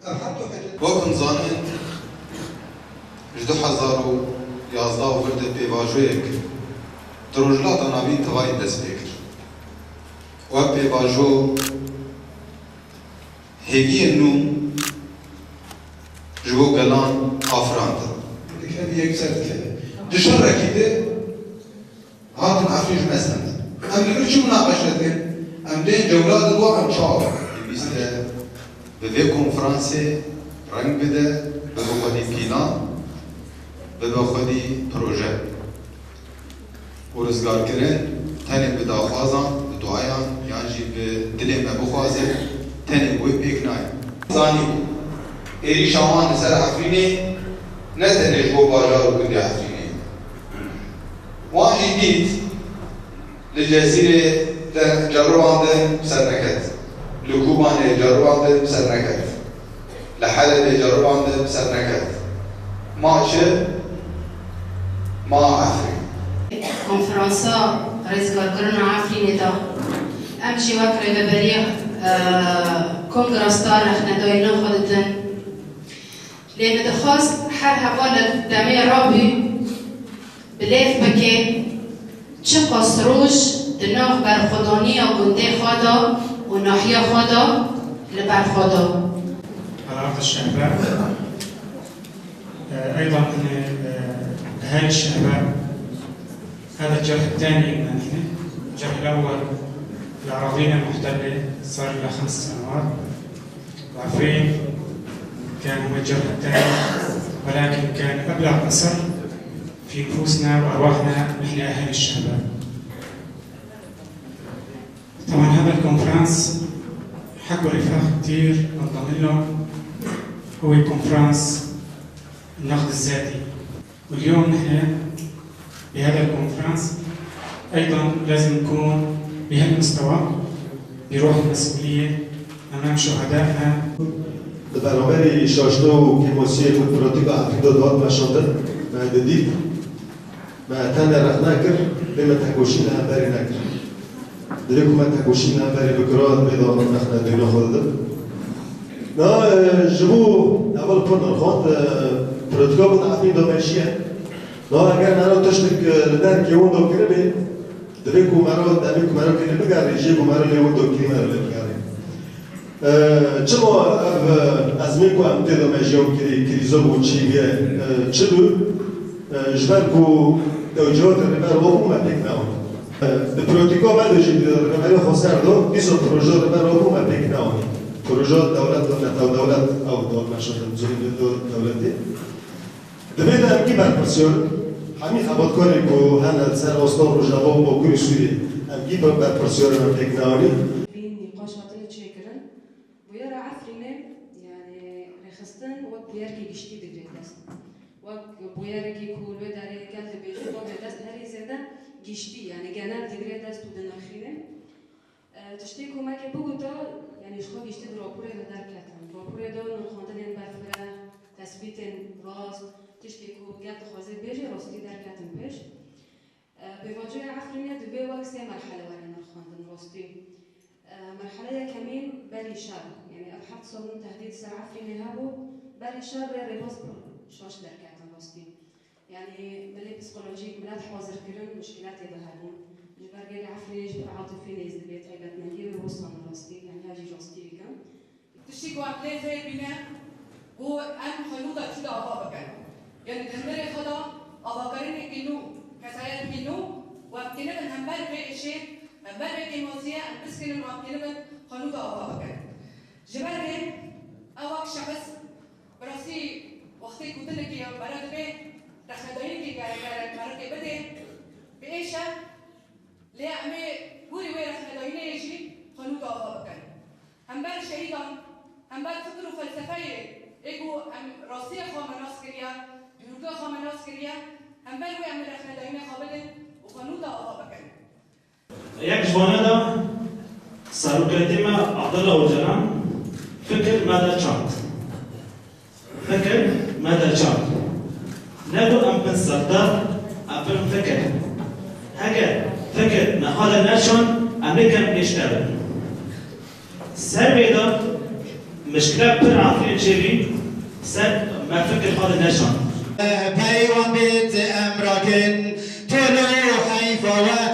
وەکم زانین ji 2011 virde pêvajoyek di rojhilata navî tivayî dest pê kir. Wek pêvajo hêviyên nû ji bo gelan afirandin. Dikevî yekser dikeve. Di şerrekî de hatin Efrîn ji mezhemê. Em li vir çi münaqeşe dikin? Em dên cewladê û em çawa. Pêwîst e bi vê konferansê reng bide bi bo xwedî pînan bi bo xwedî proje. û rizgarkirin tenê bi daxwazan, bi duayan yan jî bi dilê me bixwaze tenê wê pêk nayê. Zanî êrîşa wan li ser Efrînê ne tenê ji bo bajar û gundê Efrînê. Wan jî dît li Cezîrê de ceribandin ser neket. Li Kubanê ceribandin ser neket. Li Helepê ceribandin ser neket. Ma çi? Ma Efrîn. Konferansa rizgarkirina Efrînê da em jî wek rêveberiya kongrasta rexnedayîna xwe didin. Lê min dixwast her hevalek demê rabî bilêv bike çi qas roj di nav berxwedaniya gundê xwe da û nahiya xwe da li ber xwe da. قرارات الشهباء أيضا أهالي الشهباء هذا الجرح الثاني لنا نحن. الجرح الأول الأراضينا المحتلة صار لها 5 سنوات وعفرين كان هو الجرح الثاني ولكن كان أبلغ أثر في نفوسنا وأرواحنا نحن أهالي الشهباء. طبعا هذا الكونفرنس حقه رفاق كثير منضم له هو كونفرنس النقد الذاتي. واليوم نحن بهذا الكونفرنس ايضا لازم نكون بهالمستوى بروح المسؤوليه امام شهدائنا. برابر شاشته و کیموسی فوتپراتیک افریدا داد مشاندن و دید و تن رخ نکر بیم تکوشی نه بری نکر دلی که من تکوشی نه بری بکرات بیدار نخ ندینا خودم نه جبو اول پر نرخوند پراتیکا بود افریدا منشیه نه اگر نرو تشتک لدن که اون دو کره بی دلی که مرا کنه بگرد جی که مرا لیون دو کره مرا بگرد چما از میکو هم دیدم اجیام کریزا بود چیه چه دو جبر کو توجهات ربر واقعو مپیک ناون پروتیکا بعد جید ربری خسر دو دیسو پروژه ربر واقعو مپیک ناونی پروژه دولت و نتاو دولت او دول مشاهد مزوری دولتی دبید هم کی برپرسیون همی خبات کنی که هن سر آستان روژنوا و باکوری سوری هم کی برپرسیون مپیک ناونی بويركي جشتي دجاجس وبويركي كول وداري كانت بيجي طول دست هري زيادة جشتي يعني جناب دجاجس تودن أخيرا تشتكوا ما كبوجتا يعني شخو جشتي درابورة لدار كاتم درابورة دون خاندن برفرة تثبيت راس تشتكوا جات خوازي بيجي راستي دار كاتم بيش بوجه عفرينيا دبي وقت مرحلة ورنا خاندن راستي مرحلة كمين بالي شاب يعني أبحث صالون تهديد ساعة عفريني هابو بالي شاب ريبوس شاش دركات راستي يعني ملي بسيكولوجيك ملات حاضر كرن مشكلات يظهرون جبر جاي عفريني جبر عاطفي نزل بيت عيبات نجيب وصل راستي يعني هاجي راستي كم تشتكوا عقلي زي بنا هو أن خلوطة شو أبغى بكر يعني دمر خدا أبغى كرني كينو كسائر كينو وابتنا من همبر في شيء همبر في كيموسيا بس كنا وابتنا من خلوطة أبغى بكر جبر جاي أواك شخص براسي وقتی کوتنه کی برات به رخدایی کی کار مرد بده بهشا لیامه پوری وی رخدایی نیجی خنوط آقا بکن هم بر شهیدان هم بر فکر و فلسفه ایگو هم راستی خامناس کریا دروگا خامناس کریا هم بر وی هم رخدایی نخابده و خنوط آقا بکن یک جوانه دا سروکتی ما عبدالله اوجلان فکر ماذا چاند فكر ماذا شاء نبو أم بالصدق أفهم فكر هكذا فكر نحال نشون أمريكا بيشتغل سر بيدا مشكلة بر عفرين شيبي سر ما فكر هذا النشان پیوان بیت امراکن طلوع حیفا و